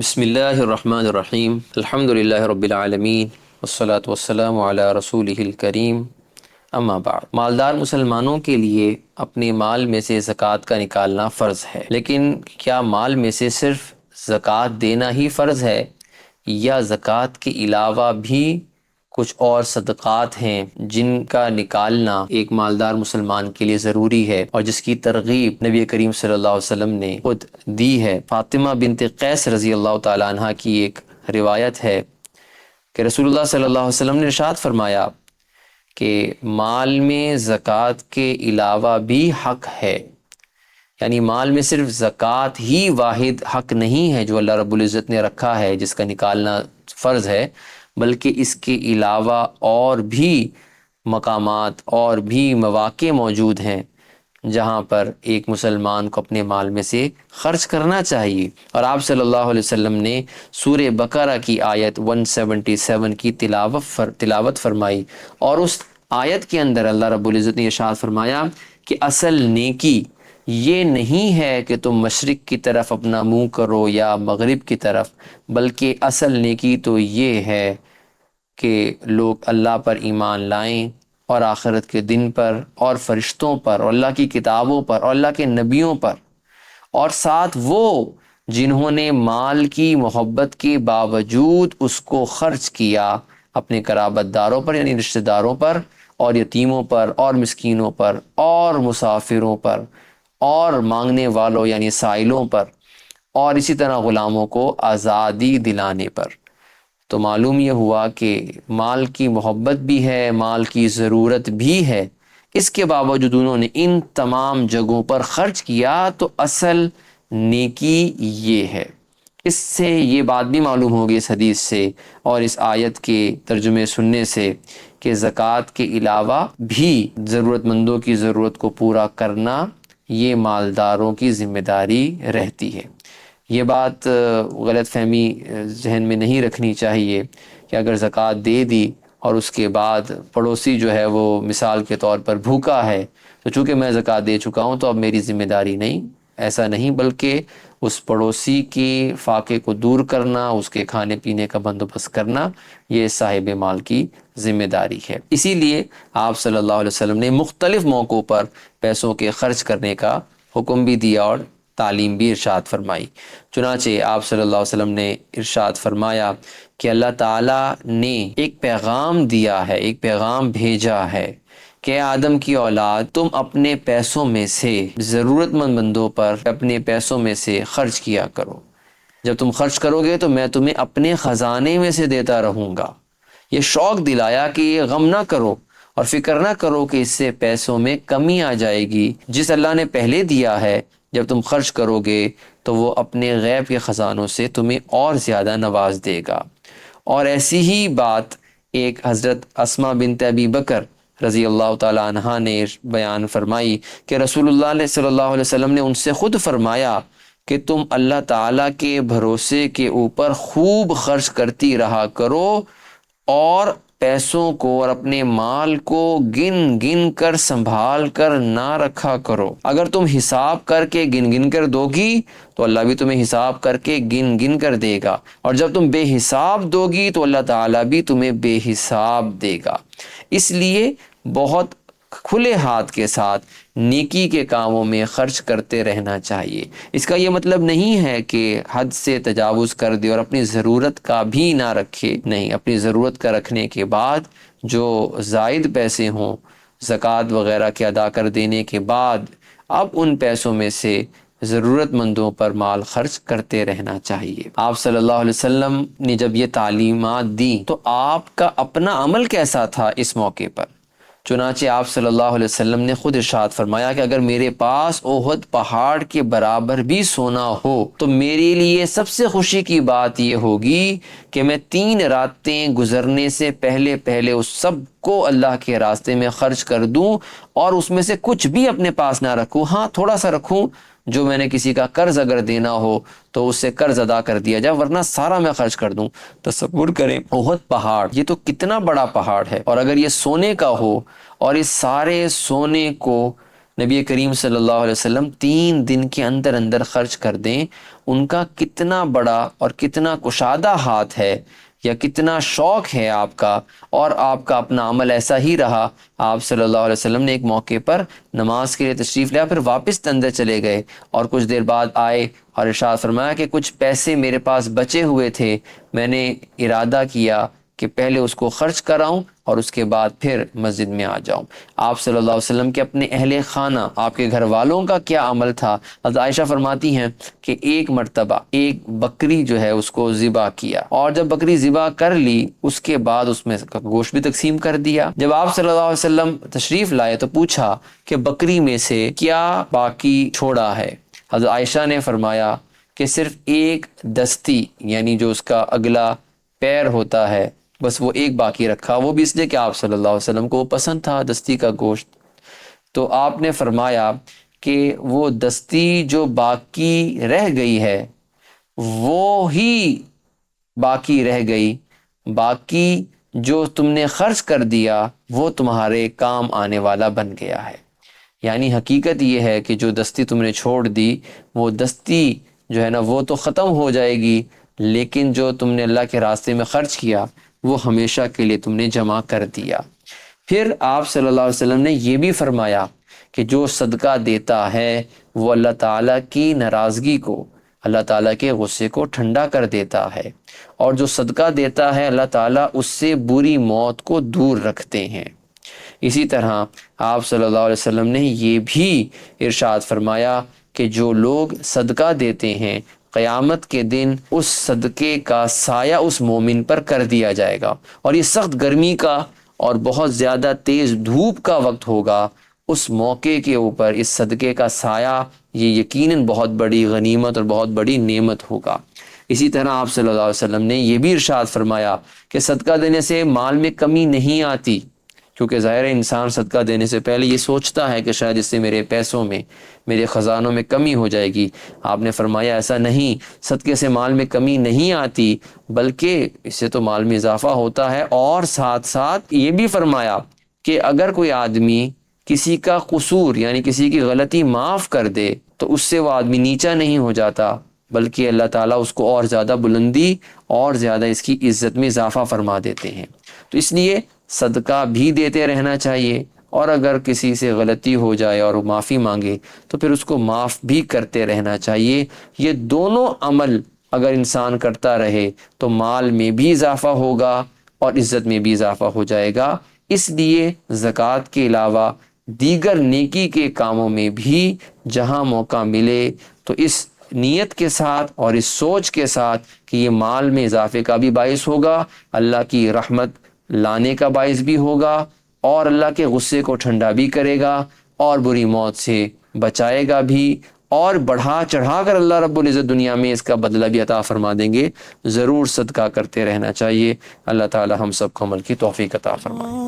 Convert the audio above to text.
بسم اللہ الرحمن الرحیم الحمد للہ رب العالمین والصلاة والسلام علی رسولہ الکریم اما بعد۔ مالدار مسلمانوں کے لیے اپنے مال میں سے زکوٰۃ کا نکالنا فرض ہے، لیکن کیا مال میں سے صرف زکوٰۃ دینا ہی فرض ہے یا زکوٰۃ کے علاوہ بھی کچھ اور صدقات ہیں جن کا نکالنا ایک مالدار مسلمان کے لیے ضروری ہے اور جس کی ترغیب نبی کریم صلی اللہ علیہ وسلم نے خود دی ہے؟ فاطمہ بنت قیس رضی اللہ تعالیٰ عنہ کی ایک روایت ہے کہ رسول اللہ صلی اللہ علیہ وسلم نے ارشاد فرمایا کہ مال میں زکوٰۃ کے علاوہ بھی حق ہے، یعنی مال میں صرف زکوٰۃ ہی واحد حق نہیں ہے جو اللہ رب العزت نے رکھا ہے جس کا نکالنا فرض ہے، بلکہ اس کے علاوہ اور بھی مقامات اور بھی مواقع موجود ہیں جہاں پر ایک مسلمان کو اپنے مال میں سے خرچ کرنا چاہیے۔ اور آپ صلی اللہ علیہ وسلم نے سورہ بقرہ کی آیت 177 کی تلاوت فرمائی، اور اس آیت کے اندر اللہ رب العزت نے ارشاد فرمایا کہ اصل نیکی یہ نہیں ہے کہ تم مشرق کی طرف اپنا منہ کرو یا مغرب کی طرف، بلکہ اصل نیکی تو یہ ہے کہ لوگ اللہ پر ایمان لائیں اور آخرت کے دن پر اور فرشتوں پر اور اللہ کی کتابوں پر اور اللہ کے نبیوں پر، اور ساتھ وہ جنہوں نے مال کی محبت کے باوجود اس کو خرچ کیا اپنے قرابت داروں پر یعنی رشتہ داروں پر اور یتیموں پر اور مسکینوں پر اور مسافروں پر اور مانگنے والوں یعنی سائلوں پر، اور اسی طرح غلاموں کو آزادی دلانے پر۔ تو معلوم یہ ہوا کہ مال کی محبت بھی ہے، مال کی ضرورت بھی ہے، اس کے باوجود انہوں نے ان تمام جگہوں پر خرچ کیا، تو اصل نیکی یہ ہے۔ اس سے یہ بات بھی معلوم ہوگی اس حدیث سے اور اس آیت کے ترجمے سننے سے کہ زکوٰۃ کے علاوہ بھی ضرورت مندوں کی ضرورت کو پورا کرنا یہ مالداروں کی ذمہ داری رہتی ہے۔ یہ بات غلط فہمی ذہن میں نہیں رکھنی چاہیے کہ اگر زکوٰۃ دے دی اور اس کے بعد پڑوسی جو ہے وہ مثال کے طور پر بھوکا ہے تو چونکہ میں زکوٰۃ دے چکا ہوں تو اب میری ذمہ داری نہیں، ایسا نہیں، بلکہ اس پڑوسی کے فاقے کو دور کرنا، اس کے کھانے پینے کا بندوبست کرنا یہ صاحب مال کی ذمہ داری ہے۔ اسی لیے آپ صلی اللہ علیہ وسلم نے مختلف موقعوں پر پیسوں کے خرچ کرنے کا حکم بھی دیا اور تعلیم بھی ارشاد فرمائی۔ چنانچہ آپ صلی اللہ علیہ وسلم نے ارشاد فرمایا کہ اللہ تعالیٰ نے ایک پیغام دیا ہے، ایک پیغام بھیجا ہے کہ آدم کی اولاد، تم اپنے پیسوں میں سے ضرورت مند بندوں پر اپنے پیسوں میں سے خرچ کیا کرو، جب تم خرچ کرو گے تو میں تمہیں اپنے خزانے میں سے دیتا رہوں گا۔ یہ شوق دلایا کہ یہ غم نہ کرو اور فکر نہ کرو کہ اس سے پیسوں میں کمی آ جائے گی، جس اللہ نے پہلے دیا ہے جب تم خرچ کرو گے تو وہ اپنے غیب کے خزانوں سے تمہیں اور زیادہ نواز دے گا۔ اور ایسی ہی بات ایک حضرت اسماء بنت ابی بکر رضی اللہ تعالیٰ عنہ نے بیان فرمائی کہ رسول اللہ صلی اللہ علیہ وسلم نے ان سے خود فرمایا کہ تم اللہ تعالیٰ کے بھروسے کے اوپر خوب خرچ کرتی رہا کرو اور پیسوں کو اور اپنے مال کو گن گن کر سنبھال کر نہ رکھا کرو۔ اگر تم حساب کر کے گن گن کر دو گی تو اللہ بھی تمہیں حساب کر کے گن گن کر دے گا، اور جب تم بے حساب دو گی تو اللہ تعالیٰ بھی تمہیں بے حساب دے گا۔ اس لیے بہت کھلے ہاتھ کے ساتھ نیکی کے کاموں میں خرچ کرتے رہنا چاہیے۔ اس کا یہ مطلب نہیں ہے کہ حد سے تجاوز کر دے اور اپنی ضرورت کا بھی نہ رکھے، نہیں، اپنی ضرورت کا رکھنے کے بعد جو زائد پیسے ہوں زکوٰۃ وغیرہ کے ادا کر دینے کے بعد اب ان پیسوں میں سے ضرورت مندوں پر مال خرچ کرتے رہنا چاہیے۔ آپ صلی اللہ علیہ وسلم نے جب یہ تعلیمات دی تو آپ کا اپنا عمل کیسا تھا اس موقع پر؟ چنانچہ آپ صلی اللہ علیہ وسلم نے خود ارشاد فرمایا کہ اگر میرے پاس احد پہاڑ کے برابر بھی سونا ہو تو میرے لیے سب سے خوشی کی بات یہ ہوگی کہ میں 3 راتیں گزرنے سے پہلے پہلے اس سب کو اللہ کے راستے میں خرچ کر دوں اور اس میں سے کچھ بھی اپنے پاس نہ رکھوں، ہاں تھوڑا سا رکھوں جو میں نے کسی کا قرض اگر دینا ہو تو اس سے قرض ادا کر دیا جائے، ورنہ سارا میں خرچ کر دوں۔ تصور کریں احد پہاڑ، یہ تو کتنا بڑا پہاڑ ہے، اور اگر یہ سونے کا ہو اور اس سارے سونے کو نبی کریم صلی اللہ علیہ وسلم 3 دن کے اندر اندر خرچ کر دیں، ان کا کتنا بڑا اور کتنا کشادہ ہاتھ ہے، یا کتنا شوق ہے آپ کا، اور آپ کا اپنا عمل ایسا ہی رہا۔ آپ صلی اللہ علیہ وسلم نے ایک موقع پر نماز کے لیے تشریف لیا، پھر واپس اندر چلے گئے اور کچھ دیر بعد آئے اور ارشاد فرمایا کہ کچھ پیسے میرے پاس بچے ہوئے تھے، میں نے ارادہ کیا کہ پہلے اس کو خرچ کراؤں اور اس کے بعد پھر مسجد میں آ جاؤں۔ آپ صلی اللہ علیہ وسلم کے اپنے اہل خانہ، آپ کے گھر والوں کا کیا عمل تھا۔ حضرت عائشہ فرماتی ہیں کہ ایک مرتبہ ایک بکری جو ہے اس کو ذبح کیا، اور جب بکری ذبح کر لی اس کے بعد اس میں گوشت بھی تقسیم کر دیا۔ جب آپ صلی اللہ علیہ وسلم تشریف لائے تو پوچھا کہ بکری میں سے کیا باقی چھوڑا ہے۔ حضرت عائشہ نے فرمایا کہ صرف ایک دستی، یعنی جو اس کا اگلا پیر ہوتا ہے، بس وہ ایک باقی رکھا، وہ بھی اس لیے کہ آپ صلی اللہ علیہ وسلم کو وہ پسند تھا دستی کا گوشت۔ تو آپ نے فرمایا کہ وہ دستی جو باقی رہ گئی ہے وہ ہی باقی رہ گئی، باقی جو تم نے خرچ کر دیا وہ تمہارے کام آنے والا بن گیا ہے۔ یعنی حقیقت یہ ہے کہ جو دستی تم نے چھوڑ دی، وہ دستی جو ہے نا وہ تو ختم ہو جائے گی، لیکن جو تم نے اللہ کے راستے میں خرچ کیا وہ ہمیشہ کے لیے تم نے جمع کر دیا۔ پھر آپ صلی اللہ علیہ وسلم نے یہ بھی فرمایا کہ جو صدقہ دیتا ہے وہ اللہ تعالیٰ کی ناراضگی کو، اللہ تعالیٰ کے غصے کو ٹھنڈا کر دیتا ہے، اور جو صدقہ دیتا ہے اللہ تعالیٰ اس سے بری موت کو دور رکھتے ہیں۔ اسی طرح آپ صلی اللہ علیہ وسلم نے یہ بھی ارشاد فرمایا کہ جو لوگ صدقہ دیتے ہیں قیامت کے دن اس صدقے کا سایہ اس مومن پر کر دیا جائے گا، اور یہ سخت گرمی کا اور بہت زیادہ تیز دھوپ کا وقت ہوگا، اس موقع کے اوپر اس صدقے کا سایہ یہ یقیناً بہت بڑی غنیمت اور بہت بڑی نعمت ہوگا۔ اسی طرح آپ صلی اللہ علیہ وسلم نے یہ بھی ارشاد فرمایا کہ صدقہ دینے سے مال میں کمی نہیں آتی، کیونکہ ظاہر انسان صدقہ دینے سے پہلے یہ سوچتا ہے کہ شاید اس سے میرے پیسوں میں، میرے خزانوں میں کمی ہو جائے گی۔ آپ نے فرمایا ایسا نہیں، صدقے سے مال میں کمی نہیں آتی بلکہ اس سے تو مال میں اضافہ ہوتا ہے، اور ساتھ ساتھ یہ بھی فرمایا کہ اگر کوئی آدمی کسی کا قصور یعنی کسی کی غلطی معاف کر دے تو اس سے وہ آدمی نیچا نہیں ہو جاتا، بلکہ اللہ تعالیٰ اس کو اور زیادہ بلندی اور زیادہ اس کی عزت میں اضافہ فرما دیتے ہیں۔ تو اس لیے صدقہ بھی دیتے رہنا چاہیے، اور اگر کسی سے غلطی ہو جائے اور وہ معافی مانگے تو پھر اس کو معاف بھی کرتے رہنا چاہیے۔ یہ دونوں عمل اگر انسان کرتا رہے تو مال میں بھی اضافہ ہوگا اور عزت میں بھی اضافہ ہو جائے گا۔ اس لیے زکوٰۃ کے علاوہ دیگر نیکی کے کاموں میں بھی جہاں موقع ملے تو اس نیت کے ساتھ اور اس سوچ کے ساتھ کہ یہ مال میں اضافے کا بھی باعث ہوگا، اللہ کی رحمت لانے کا باعث بھی ہوگا، اور اللہ کے غصے کو ٹھنڈا بھی کرے گا، اور بری موت سے بچائے گا بھی، اور بڑھا چڑھا کر اللہ رب العزت دنیا میں اس کا بدلہ بھی عطا فرما دیں گے۔ ضرور صدقہ کرتے رہنا چاہیے۔ اللہ تعالی ہم سب کو عمل کی توفیق عطا فرمائے۔